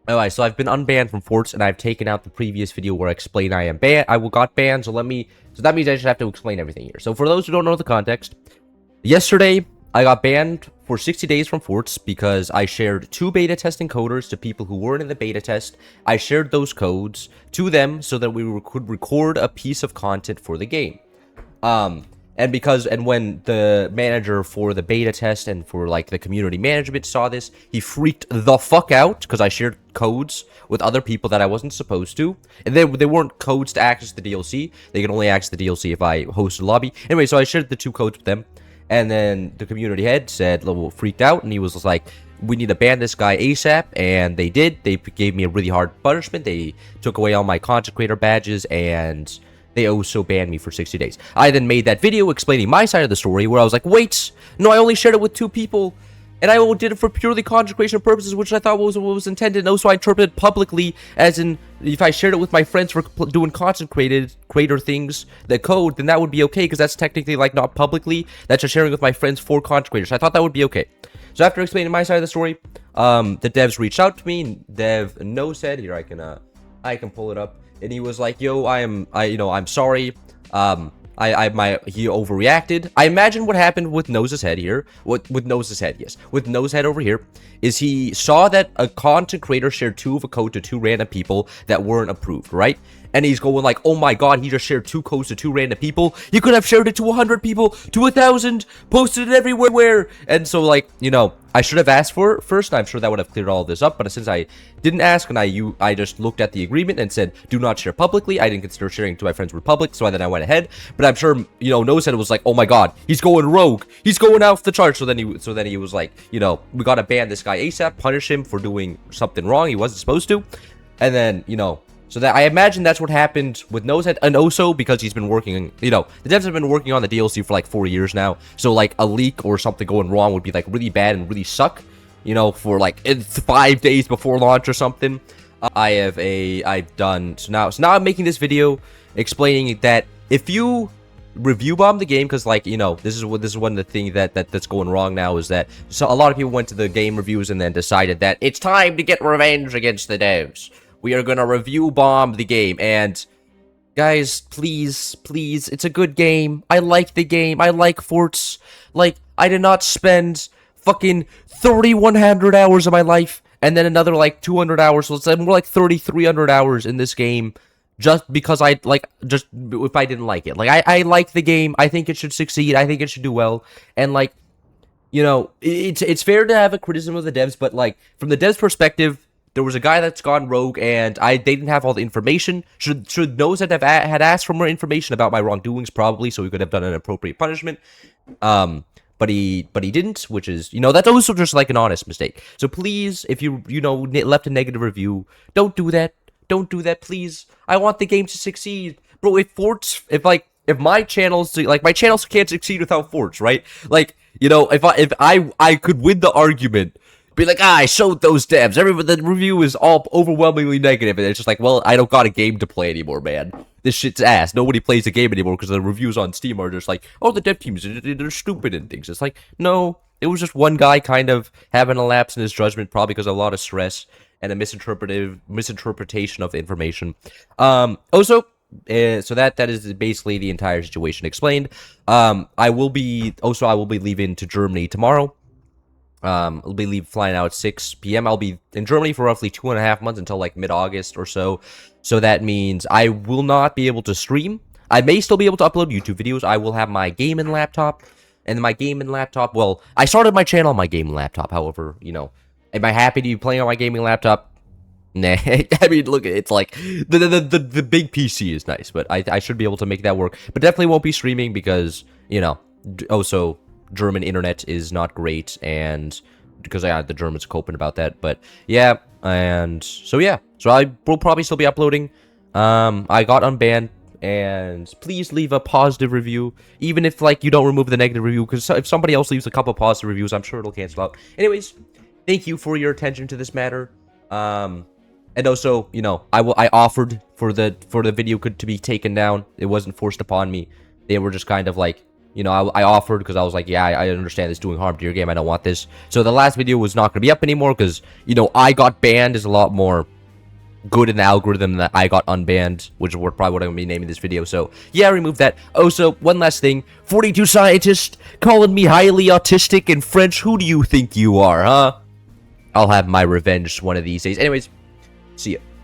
Alright, so I've been unbanned from forts, and I've taken out the previous video where I explained I am banned. I got banned, so that means I just have to explain everything here. So for those who don't know the context, yesterday I got banned for 60 days from forts because I shared 2 beta testing coders to people who weren't in the beta test. I shared those codes to them so that we could record a piece of content for the game. And when the manager for the beta test and for like the community management saw this, he freaked the fuck out because I shared codes with other people that I wasn't supposed to. And they weren't codes to access the DLC. They could only access the DLC if I hosted a lobby. Anyway, so I shared the 2 codes with them. And then the community head said, freaked out, and he was like, we need to ban this guy ASAP, and they did. They gave me a really hard punishment. They took away all my content creator badges, and they also banned me for 60 days. I then made that video explaining my side of the story, where I was like, wait, no, I only shared it with 2 people, and I did it for purely content creation purposes, which I thought was intended, and also I interpreted publicly, as in, if I shared it with my friends for doing content creator things, the code, then that would be okay, because that's technically, like, not publicly, that's just sharing with my friends for content creators. I thought that would be okay. So after explaining my side of the story, the devs reached out to me, and Dev No said, here, I can pull it up, and he was like, yo, I'm sorry, he overreacted. I imagine what happened with Nose's head here, with Nose's head, yes, with Nose's head over here, is he saw that a content creator shared 2 of a code to 2 random people that weren't approved, right? And he's going like, oh my god, he just shared 2 codes to 2 random people. He could have shared it to 100 people, to 1,000, posted it everywhere. And so, like, you know, I should have asked for it first. I'm sure that would have cleared all of this up. But since I didn't ask and I just looked at the agreement and said, do not share publicly. I didn't consider sharing to my friends were public. So then I went ahead. But I'm sure, you know, Nose said it was like, oh my god, he's going rogue. He's going off the charts. So then he was like, you know, we got to ban this guy ASAP, punish him for doing something wrong he wasn't supposed to. And then, you know, so that I imagine that's what happened with Nosehead, and also because he's been working, you know, the devs have been working on the DLC for like 4 years now. So like a leak or something going wrong would be like really bad and really suck, you know, for like 5 days before launch or something. So now I'm making this video explaining that if you review bomb the game, because like, you know, this is one of the things that's going wrong now, is that so a lot of people went to the game reviews and then decided that it's time to get revenge against the devs. We are gonna review bomb the game, and guys, please, it's a good game. I like the game. I like forts. Like, I did not spend fucking 3,100 hours of my life and then another like 200 hours, so it's more like 3,300 hours in this game just because if I didn't like it. Like, I like the game. I think it should succeed. I think it should do well. And like, you know, it's fair to have a criticism of the devs, but like, from the devs' perspective, there was a guy that's gone rogue, and they didn't have all the information. Should Nose had asked for more information about my wrongdoings, probably, so we could have done an appropriate punishment. But he didn't, which is, you know, that's also just like an honest mistake. So please, if you know, left a negative review, don't do that. Don't do that, please. I want the game to succeed, bro. If my channels, like, my channels can't succeed without forts, right? Like, you know, if I could win the argument, be like, I showed those devs. The review is all overwhelmingly negative, and it's just like, well, I don't got a game to play anymore, man. This shit's ass. Nobody plays the game anymore because the reviews on Steam are just like, oh, the dev teams, they're stupid and things. It's like, no, it was just one guy kind of having a lapse in his judgment, probably because of a lot of stress and a misinterpretation of information. So that is basically the entire situation explained. I will be leaving to Germany tomorrow. I'll be flying out at 6 p.m. I'll be in Germany for roughly 2.5 months until like mid-August or so. So that means I will not be able to stream. I may still be able to upload YouTube videos. I will have my gaming laptop. And my gaming laptop, well, I started my channel on my gaming laptop. However, you know, am I happy to be playing on my gaming laptop? Nah. I mean, look, it's like, the big PC is nice, but I should be able to make that work. But definitely won't be streaming because, you know, also German internet is not great, and because the Germans are coping about that. But yeah, and so yeah, so I will probably still be uploading. I got unbanned, and please leave a positive review, even if like you don't remove the negative review, because if somebody else leaves a couple positive reviews, I'm sure it'll cancel out. Anyways, thank you for your attention to this matter. And also, you know, I offered for the video to be taken down. It wasn't forced upon me. They were just kind of like, You know, I offered because I was like, yeah, I understand this doing harm to your game. I don't want this. So the last video was not going to be up anymore because, you know, I got banned is a lot more good in the algorithm that I got unbanned, which is probably what I'm going to be naming this video. So, yeah, I removed that. Oh, so one last thing. 42 scientists calling me highly autistic in French. Who do you think you are, huh? I'll have my revenge one of these days. Anyways, see ya.